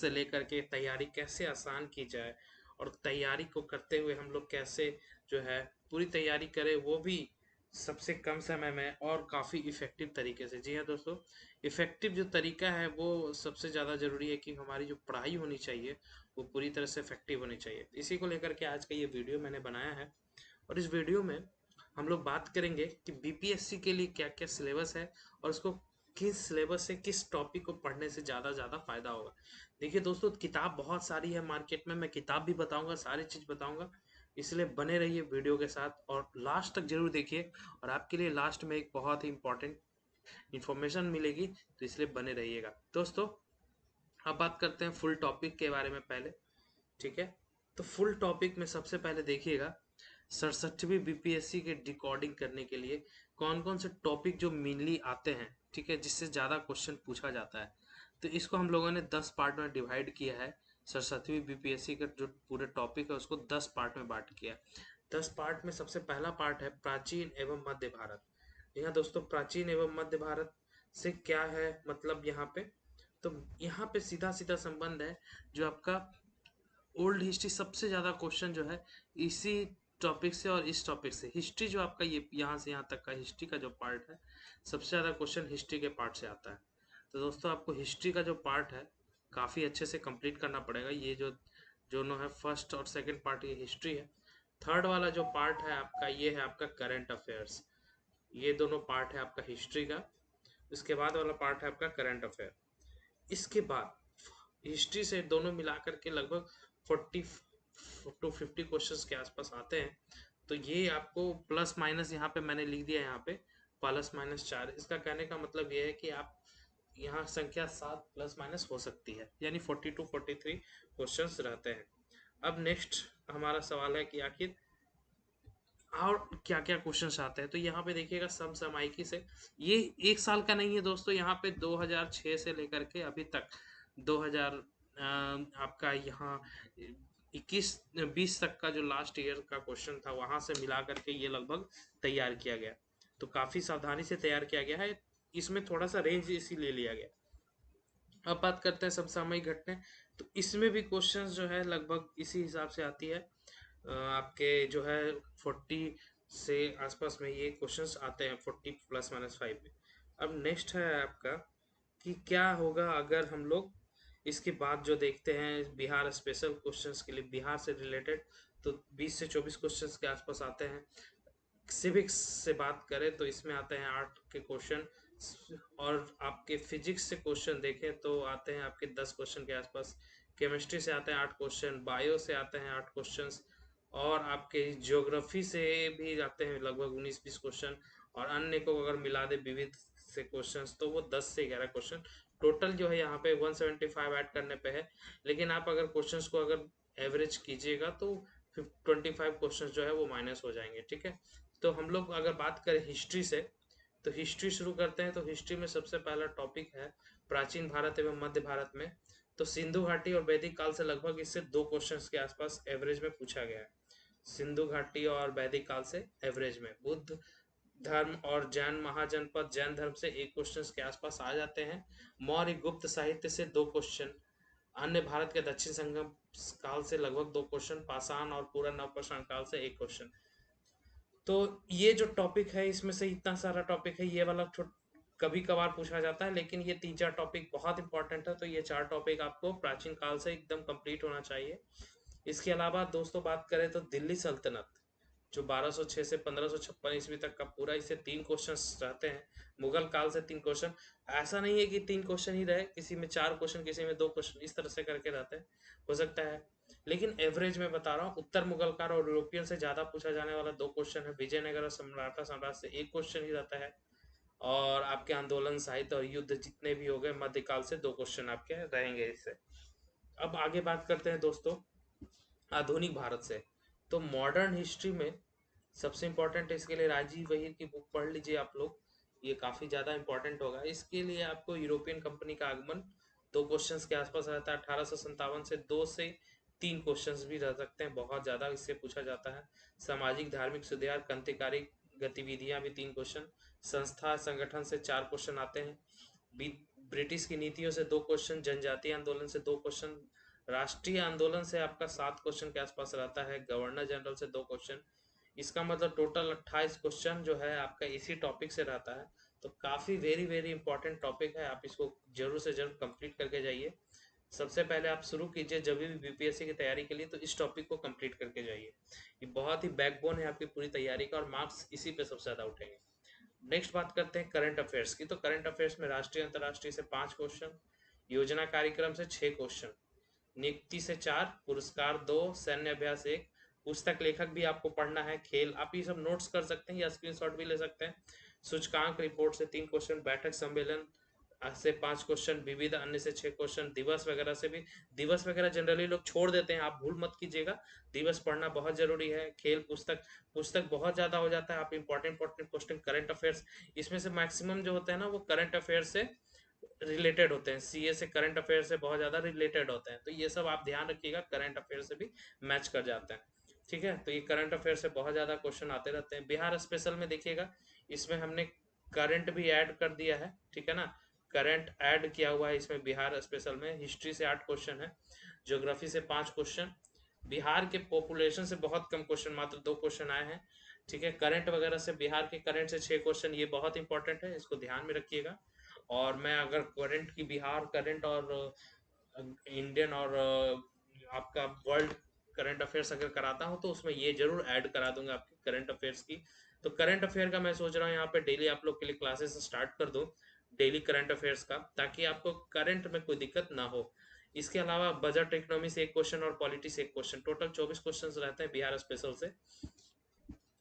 से लेकर के तैयारी कैसे आसान की जाए और तैयारी को करते हुए हम लोग कैसे जो है पूरी तैयारी करें, वो भी सबसे कम समय में और काफ़ी इफ़ेक्टिव तरीके से। जी हाँ दोस्तों, इफ़ेक्टिव जो तरीका है वो सबसे ज़्यादा ज़रूरी है कि हमारी जो पढ़ाई होनी चाहिए वो पूरी तरह से इफ़ेक्टिव होनी चाहिए। इसी को लेकर के आज का ये वीडियो मैंने बनाया है और इस वीडियो में हम लोग बात करेंगे कि बीपीएससी के लिए क्या क्या सिलेबस है और उसको किस सिलेबस से किस टॉपिक को पढ़ने से ज़्यादा ज़्यादा फायदा होगा। देखिए दोस्तों, किताब बहुत सारी है मार्केट में, मैं किताब भी बताऊंगा, सारी चीज़ बताऊंगा, इसलिए बने रहिए वीडियो के साथ और लास्ट तक जरूर देखिए। और आपके लिए लास्ट में एक बहुत ही इंपॉर्टेंट इंफॉर्मेशन मिलेगी, तो इसलिए बने रहिएगा दोस्तों। अब बात करते हैं फुल टॉपिक के बारे में पहले, ठीक है। तो फुल टॉपिक में सबसे पहले देखिएगा, 67वीं बीपीएससी के डिकोडिंग करने के लिए कौन कौन से टॉपिक जो मेनली आते हैं, ठीक है, जिससे ज़्यादा क्वेश्चन पूछा जाता है। तो इसको हम लोगों ने 10 पार्ट में डिवाइड किया है। 67वीं बीपीएससी का जो पूरे टॉपिक है उसको 10 पार्ट में बांट किया है। 10 पार्ट में सबसे पहला पार्ट है प्राचीन एवं मध्य भारत। यहाँ दोस्तों प्राचीन एवं मध्य भारत से क्या है मतलब यहाँ पे, तो यहाँ पे सीधा सीधा संबंध है जो आपका ओल्ड हिस्ट्री, सबसे ज़्यादा क्वेश्चन जो है इसी टॉपिक से और इस टॉपिक से। हिस्ट्री जो आपका ये यहाँ से यहाँ तक का हिस्ट्री का जो पार्ट है, सबसे ज़्यादा क्वेश्चन हिस्ट्री के पार्ट से आता है। तो दोस्तों आपको हिस्ट्री का जो पार्ट है काफ़ी अच्छे से कंप्लीट करना पड़ेगा। ये जो दोनों है, फर्स्ट और सेकंड पार्ट, ये हिस्ट्री है। थर्ड वाला जो पार्ट है आपका, ये है आपका करंट अफेयर्स। ये दोनों पार्ट है आपका हिस्ट्री का। इसके बाद वाला पार्ट है आपका करंट अफेयर। इसके बाद हिस्ट्री से दोनों मिलाकर के लगभग 40 to 50 क्वेश्चंस के आसपास आते हैं। तो ये आपको प्लस माइनस यहाँ पे मैंने लिख दिया है, यहाँ पे प्लस माइनस 4। इसका कहने का मतलब ये है कि आप यहाँ संख्या 7 प्लस माइनस हो सकती है, यानी 40 to 43 क्वेश्चंस रहते हैं। अब नेक्स्ट हमारा सवाल है कि आखिर और क्या क्या क्वेश्चंस आते हैं। तो यहाँ पे देखिएगा समसामयिकी से, ये एक साल का नहीं है दोस्तों, यहाँ पे 2006 से लेकर के अभी तक 2000 आपका यहाँ 21-20 तक का जो लास्ट ईयर का क्वेश्चन था, वहां से मिला करके ये लगभग तैयार किया गया। तो काफी सावधानी से तैयार किया गया है, इसमें थोड़ा सा रेंज इसी ले लिया गया। अब बात करते हैं समसामयिक घटनाएं। तो इसमें भी क्वेश्चंस जो है लगभग इसी हिसाब से आती है। आपके जो है 40 से आसपास में ये क्वेश्चंस आते हैं, 40 ± 5 में। अब नेक्स्ट है आपका कि क्या होगा अगर हम लोग इसके बाद जो देखते हैं बिहार स्पेशल क्वेश्चंस के लिए, बिहार से रिलेटेड, तो 20 से 24 क्वेश्चंस के आसपास आते हैं। सिविक्स से बात करें तो इसमें आते हैं 8 के क्वेश्चन, और आपके फिजिक्स से क्वेश्चन देखें तो आते हैं आपके 10 क्वेश्चन के आसपास। केमिस्ट्री से आते हैं 8 क्वेश्चन, बायो से आते हैं 8 क्वेश्चंस, और आपके ज्योग्राफी से भी आते हैं लगभग 19-20 क्वेश्चन, और अन्य को अगर मिला दे विविध से क्वेश्चंस तो वो 10 से 11 क्वेश्चन टोटल जो है यहाँ पे 175 ऐड करने पे है। लेकिन आप अगर क्वेश्चंस को अगर एवरेज कीजिएगा तो 25 क्वेश्चन जो है वो माइनस हो जाएंगे, ठीक है। तो हम लोग अगर बात करें हिस्ट्री से, तो हिस्ट्री शुरू करते हैं। तो हिस्ट्री में सबसे पहला टॉपिक है प्राचीन भारत एवं मध्य भारत में। तो सिंधु घाटी और वैदिक काल से लगभग इससे 2 क्वेश्चंस के आसपास एवरेज में पूछा गया है। सिंधु घाटी और वैदिक काल से एवरेज में। बुद्ध धर्म और जैन महाजनपद जैन धर्म से 1 क्वेश्चन के आसपास आ जाते हैं। मौर्य गुप्त साहित्य से 2 क्वेश्चन, अन्य भारत के दक्षिण संगम काल से लगभग 2 क्वेश्चन, पाषाण और पूरा नवपाषाण काल से 1 क्वेश्चन। तो ये जो टॉपिक है इसमें से इतना सारा टॉपिक है, ये वाला कभी कभार पूछा जाता है, लेकिन ये 3-4 टॉपिक बहुत इंपॉर्टेंट है। तो ये 4 टॉपिक आपको प्राचीन काल से एकदम कंप्लीट होना चाहिए। इसके अलावा दोस्तों बात करें तो दिल्ली सल्तनत, जो 1206 से 1556 ईस्वी तक का पूरा, इससे 3 क्वेश्चन रहते हैं। मुगल काल से 3 क्वेश्चन, ऐसा नहीं है कि 3 क्वेश्चन ही रहे, किसी में 4 क्वेश्चन, किसी में 2 क्वेश्चन, इस तरह से करके रहते हैं, हो सकता है। लेकिन एवरेज में बता रहा हूँ, उत्तर मुगल काल और यूरोपियन से ज्यादा पूछा जाने वाला 2 क्वेश्चन है। विजयनगर और सम्राटा साम्राज्य से 1 क्वेश्चन ही रहता है। और आपके आंदोलन साहित्य और युद्ध जितने भी हो गए मध्यकाल से 2 क्वेश्चन आपके रहेंगे इससे। अब आगे बात करते हैं दोस्तों आधुनिक भारत से। तो मॉडर्न हिस्ट्री में सबसे इम्पोर्टेंट है इसके लिए राजीव वहीर की बुक पढ़ लीजिए आप लोग, ये काफ़ी ज़्यादा इम्पोर्टेंट होगा। इसके लिए आपको यूरोपियन कंपनी का आगमन 2 क्वेश्चंस के आसपास रहता है। 1857 से 2 से 3 क्वेश्चंस भी रह सकते हैं, बहुत ज़्यादा इससे पूछा जाता है। सामाजिक धार्मिक सुधार क्रांतिकारी गतिविधियां भी 3 क्वेश्चन, संस्था संगठन से 4 क्वेश्चन आते हैं। ब्रिटिश की नीतियों से 2 क्वेश्चन, जनजातीय आंदोलन से 2 क्वेश्चन, राष्ट्रीय आंदोलन से आपका 7 क्वेश्चन के आसपास रहता है, गवर्नर जनरल से 2 क्वेश्चन। इसका मतलब टोटल 28 क्वेश्चन जो है आपका इसी टॉपिक से रहता है। तो काफी वेरी वेरी इंपॉर्टेंट टॉपिक है, आप इसको जरूर से जरूर कंप्लीट करके जाइए। सबसे पहले आप शुरू कीजिए जब भी बीपीएससी की तैयारी के लिए, तो इस टॉपिक को कंप्लीट करके जाइए। ये बहुत ही बैकबोन है आपकी पूरी तैयारी का, और मार्क्स इसी पे सबसे ज्यादा उठेंगे। नेक्स्ट बात करते हैं करंट अफेयर्स की। तो करंट अफेयर्स में राष्ट्रीय अंतर्राष्ट्रीय से 5 क्वेश्चन, योजना कार्यक्रम से 6 क्वेश्चन, नियुक्ति से 4, पुरस्कार 2, सैन्य अभ्यास 1, पुस्तक लेखक भी आपको पढ़ना है, खेल आप ये सब नोट्स कर सकते हैं या स्क्रीनशॉट भी ले सकते हैं। सूचकांक रिपोर्ट से 3 क्वेश्चन, बैठक सम्मेलन से 5 क्वेश्चन, विविध अन्य से 6 क्वेश्चन, दिवस वगैरह से भी। दिवस वगैरह जनरली लोग छोड़ देते हैं, आप भूल मत कीजिएगा, दिवस पढ़ना बहुत जरूरी है। खेल, पुस्तक, पुस्तक बहुत ज्यादा हो जाता है, आप important important question current affairs, इसमें से मैक्सिमम जो होते हैं ना वो करंट अफेयर से रिलेटेड होते हैं, सीए से करंट अफेयर से बहुत ज्यादा रिलेटेड होते हैं, तो ये सब आप ध्यान रखिएगा, करंट अफेयर से भी मैच कर जाते हैं। ठीक है, तो ये करंट अफेयर से बहुत ज्यादा क्वेश्चन आते रहते हैं। बिहार स्पेशल में देखिएगा, इसमें हमने करंट भी ऐड कर दिया है, ठीक है ना, करंट ऐड किया हुआ है इसमें बिहार स्पेशल में। हिस्ट्री से 8 क्वेश्चन है, ज्योग्राफी से 5 क्वेश्चन। बिहार के पॉपुलेशन से बहुत कम क्वेश्चन, मात्र 2 क्वेश्चन आए हैं। ठीक है, करंट वगैरह से बिहार के करंट से 6 क्वेश्चन, ये बहुत इंपॉर्टेंट है, इसको ध्यान में रखिएगा। और मैं अगर करंट की बिहार करंट और इंडियन और आपका वर्ल्ड करंट अफेयर्स अगर कराता हूँ, तो उसमें ये जरूर ऐड करा दूंगा आपके करंट अफेयर्स की। तो करंट अफेयर का मैं सोच रहा हूँ यहाँ पे डेली आप लोग के लिए क्लासेस स्टार्ट कर दूँ, डेली करंट अफेयर्स का, ताकि आपको करंट में कोई दिक्कत ना हो। इसके अलावा बजट इकोनॉमी से 1 क्वेश्चन और पॉलिटी से 1 क्वेश्चन, टोटल 24 क्वेश्चन रहते हैं बिहार स्पेशल से।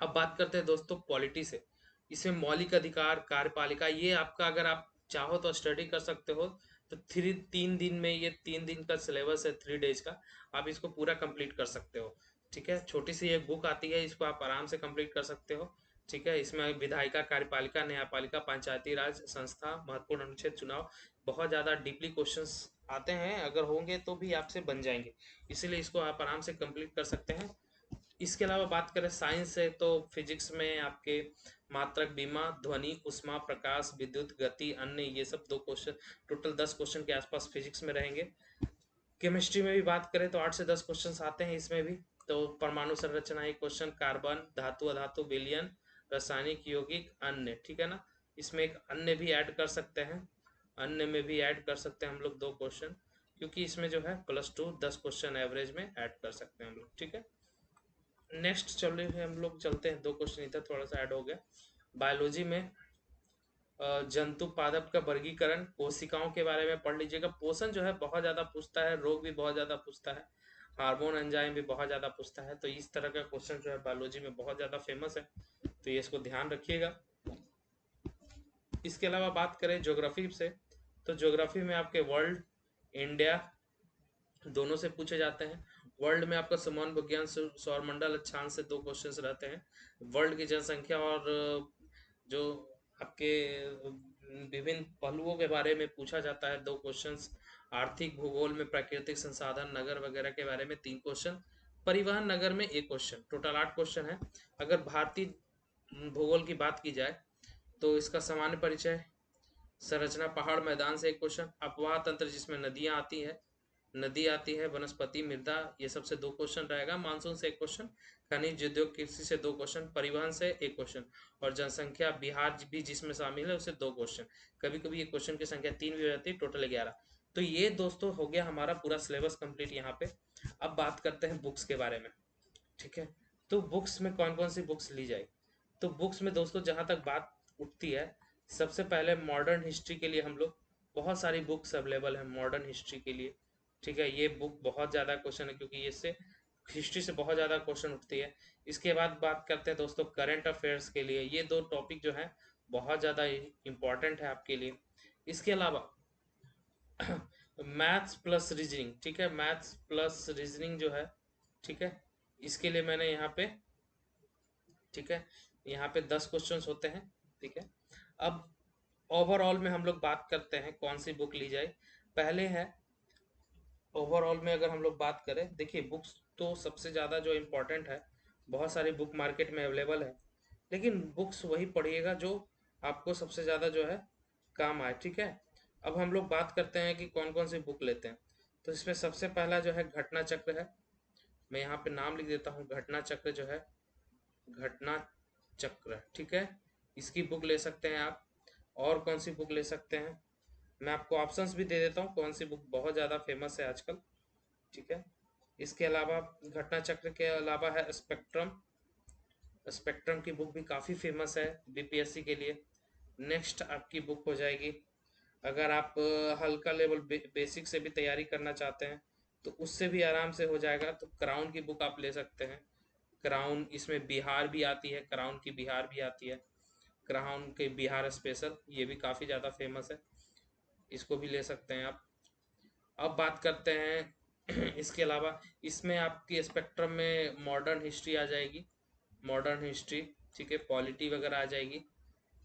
अब बात करते हैं दोस्तों पॉलिटी से। इसमें मौलिक अधिकार, कार्यपालिका, ये आपका अगर आप चाहो तो स्टडी कर सकते हो। तो 3 दिन में, ये 3 दिन का सिलेबस है, 3 डेज का, आप इसको पूरा कंप्लीट कर सकते हो। ठीक है, छोटी सी एक बुक आती है, इसको आप आराम से कंप्लीट कर सकते हो। ठीक है, इसमें विधायिका, कार्यपालिका, न्यायपालिका, पंचायती राज संस्था, महत्वपूर्ण अनुच्छेद, चुनाव, बहुत ज़्यादा डीपली क्वेश्चंस आते हैं, अगर होंगे तो भी आपसे बन जाएंगे, इसीलिए इसको आप आराम से कंप्लीट कर सकते हैं। इसके अलावा बात करें साइंस से, तो फिजिक्स में आपके मात्रक, बीमा, ध्वनि, उष्मा, प्रकाश, विद्युत, गति, अन्य, ये सब 2 क्वेश्चन, टोटल 10 क्वेश्चन के आसपास फिजिक्स में रहेंगे। केमिस्ट्री में भी बात करें तो 8 से 10 क्वेश्चन आते हैं इसमें भी। तो परमाणु संरचना 1 क्वेश्चन, कार्बन, धातु, अधातु, विलयन, रासायनिक, यौगिक, अन्य, ठीक है ना, इसमें एक अन्य भी ऐड कर सकते हैं, अन्य में भी ऐड कर सकते हैं हम लोग 2 क्वेश्चन, क्योंकि इसमें जो है +2 10 क्वेश्चन एवरेज में ऐड कर सकते हैं हम लोग। ठीक है, नेक्स्ट चलिए हम लोग चलते हैं, 2 क्वेश्चन इधर थोड़ा सा ऐड हो गया। बायोलॉजी में जंतु पादप का वर्गीकरण, कोशिकाओं के बारे में पढ़ लीजिएगा। पोषण जो है बहुत ज्यादा पूछता है, रोग भी बहुत ज्यादा पूछता है, हार्मोन एंजाइम भी बहुत ज्यादा पूछता है, तो इस तरह का क्वेश्चन जो है बायोलॉजी में बहुत ज्यादा फेमस है, तो ये इसको ध्यान रखिएगा। इसके अलावा बात करें ज्योग्राफी से, तो ज्योग्राफी में आपके वर्ल्ड, इंडिया दोनों से पूछे जाते हैं। वर्ल्ड में आपका समान विज्ञान, सौर मंडल, अक्षांश से 2 क्वेश्चन रहते हैं। वर्ल्ड की जनसंख्या और जो आपके विभिन्न पहलुओं के बारे में पूछा जाता है, 2 क्वेश्चन। आर्थिक भूगोल में प्राकृतिक संसाधन, नगर वगैरह के बारे में 3 क्वेश्चन। परिवहन नगर में 1 क्वेश्चन, टोटल 8 क्वेश्चन है। अगर भारतीय भूगोल की बात की जाए, तो इसका सामान्य परिचय, संरचना, पहाड़, मैदान से 1 क्वेश्चन, अपवाह तंत्र जिसमें नदियां आती है, नदी आती है, वनस्पति, मृदा, ये सबसे 2 क्वेश्चन रहेगा। मानसून से 1 क्वेश्चन, खनिज, उद्योग, कृषि से 2 क्वेश्चन, परिवहन से 1 क्वेश्चन, और जनसंख्या, बिहार भी जिसमें शामिल है, उससे 2 क्वेश्चन। कभी कभी ये क्वेश्चन की संख्या 3 भी हो जाती है, टोटल 11। तो ये दोस्तों हो गया हमारा पूरा सिलेबस कंप्लीट यहाँ पे। अब बात करते हैं बुक्स के बारे में। ठीक है, तो बुक्स में कौन कौन सी बुक्स ली जाए, तो बुक्स में दोस्तों जहाँ तक बात उठती है, सबसे पहले मॉडर्न हिस्ट्री के लिए हम लोग, बहुत सारी बुक्स अवेलेबल है मॉडर्न हिस्ट्री के लिए। ठीक है, ये बुक बहुत ज़्यादा क्वेश्चन है, क्योंकि इससे हिस्ट्री से बहुत ज़्यादा क्वेश्चन उठती है। इसके बाद बात करते हैं दोस्तों करंट अफेयर्स के लिए, ये 2 टॉपिक जो है बहुत ज़्यादा इम्पोर्टेंट है आपके लिए। इसके अलावा मैथ्स प्लस रीजनिंग, ठीक है, मैथ्स प्लस रीजनिंग जो है, ठीक है, इसके लिए मैंने यहाँ पे, ठीक है, यहाँ पे 10 क्वेश्चंस होते हैं। ठीक है, अब ओवरऑल में हम लोग बात करते हैं कौन सी बुक ली जाए। पहले है ओवरऑल में, अगर हम लोग बात करें, देखिए बुक्स तो सबसे ज़्यादा जो इम्पोर्टेंट है, बहुत सारी बुक मार्केट में अवेलेबल है, लेकिन बुक्स वही पढ़िएगा जो आपको सबसे ज़्यादा जो है काम आए। ठीक है, अब हम लोग बात करते हैं कि कौन कौन सी बुक लेते हैं। तो इसमें सबसे पहला जो है घटना चक्र है। मैं यहाँ पे नाम लिख देता हूँ, घटना चक्र जो है, घटना चक्र, ठीक है। इसकी बुक ले सकते हैं आप। और कौन सी बुक ले सकते हैं, मैं आपको ऑप्शंस भी दे देता हूँ कौन सी बुक बहुत ज़्यादा फेमस है आजकल, ठीक है। इसके अलावा घटना चक्र के अलावा है स्पेक्ट्रम। स्पेक्ट्रम की बुक भी काफ़ी फेमस है बीपीएससी के लिए। नेक्स्ट आपकी बुक हो जाएगी, अगर आप हल्का लेवल बेसिक से भी तैयारी करना चाहते हैं तो उससे भी आराम से हो जाएगा, तो क्राउन की बुक आप ले सकते हैं। क्राउन, इसमें बिहार भी आती है, क्राउन की बिहार भी आती है, क्राउन के बिहार स्पेशल, ये भी काफ़ी ज़्यादा फेमस है, इसको भी ले सकते हैं आप। अब बात करते हैं इसके अलावा इसमें आपकी स्पेक्ट्रम में मॉडर्न हिस्ट्री आ जाएगी, मॉडर्न हिस्ट्री, ठीक है, पॉलिटी वगैरह आ जाएगी,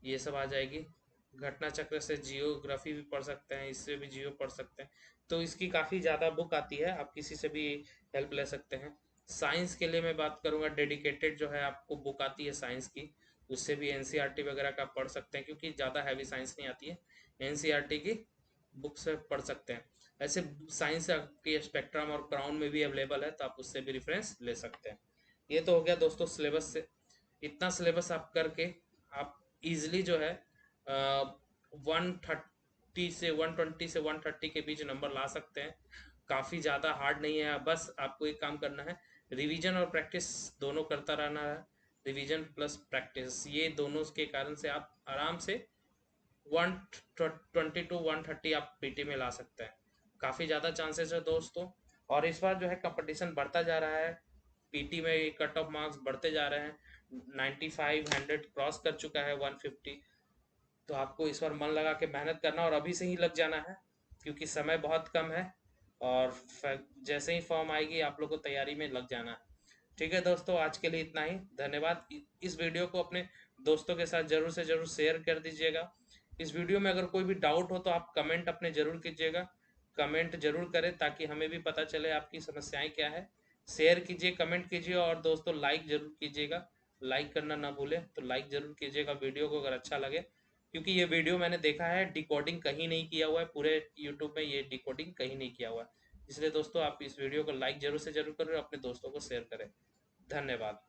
ये सब आ जाएगी। घटना चक्र से जियोग्राफी भी पढ़ सकते हैं, इससे भी जियो पढ़ सकते हैं। तो इसकी काफ़ी ज़्यादा बुक आती है, आप किसी से भी हेल्प ले सकते हैं। साइंस के लिए मैं बात करूँगा, डेडिकेटेड जो है आपको बुक आती है साइंस की, उससे भी एनसीईआरटी वगैरह का पढ़ सकते हैं, क्योंकि ज़्यादा हैवी साइंस नहीं आती है, एनसीईआरटी की बुक से पढ़ सकते हैं। ऐसे साइंस आपकी स्पेक्ट्रम और क्राउन में भी अवेलेबल है, तो आप उससे भी रेफरेंस ले सकते हैं। ये तो हो गया दोस्तों सिलेबस से। इतना सिलेबस आप करके आप इजीली जो है 130 से 120 से 130 के बीच नंबर ला सकते हैं। काफ़ी ज़्यादा हार्ड नहीं है, बस आपको एक काम करना है, रिवीजन और प्रैक्टिस दोनों करता रहना है। रिवीजन प्लस प्रैक्टिस, ये दोनों के कारण से आप आराम से 120 टू 130 आप पीटी में ला सकते हैं। काफ़ी ज़्यादा चांसेस है दोस्तों। और इस बार जो है कंपटीशन बढ़ता जा रहा है, पीटी में कट ऑफ मार्क्स बढ़ते जा रहे हैं, 95 100 क्रॉस कर चुका है 150। तो आपको इस बार मन लगा के मेहनत करना और अभी से ही लग जाना है, क्योंकि समय बहुत कम है। और जैसे ही फॉर्म आएगी आप लोग को तैयारी में लग जाना है। ठीक है दोस्तों, आज के लिए इतना ही, धन्यवाद। इस वीडियो को अपने दोस्तों के साथ ज़रूर से ज़रूर शेयर कर दीजिएगा। इस वीडियो में अगर कोई भी डाउट हो तो आप कमेंट अपने ज़रूर कीजिएगा, कमेंट जरूर करें ताकि हमें भी पता चले आपकी समस्याएं क्या है। शेयर कीजिए, कमेंट कीजिए, और दोस्तों लाइक ज़रूर कीजिएगा, लाइक करना ना भूलें, तो लाइक ज़रूर कीजिएगा वीडियो को अगर अच्छा लगे। क्योंकि ये वीडियो मैंने देखा है डिकोडिंग कहीं नहीं किया हुआ है, पूरे यूट्यूब में ये डिकोडिंग कहीं नहीं किया हुआ है। इसलिए दोस्तों आप इस वीडियो को लाइक जरूर से जरूर करें और अपने दोस्तों को शेयर करें। धन्यवाद।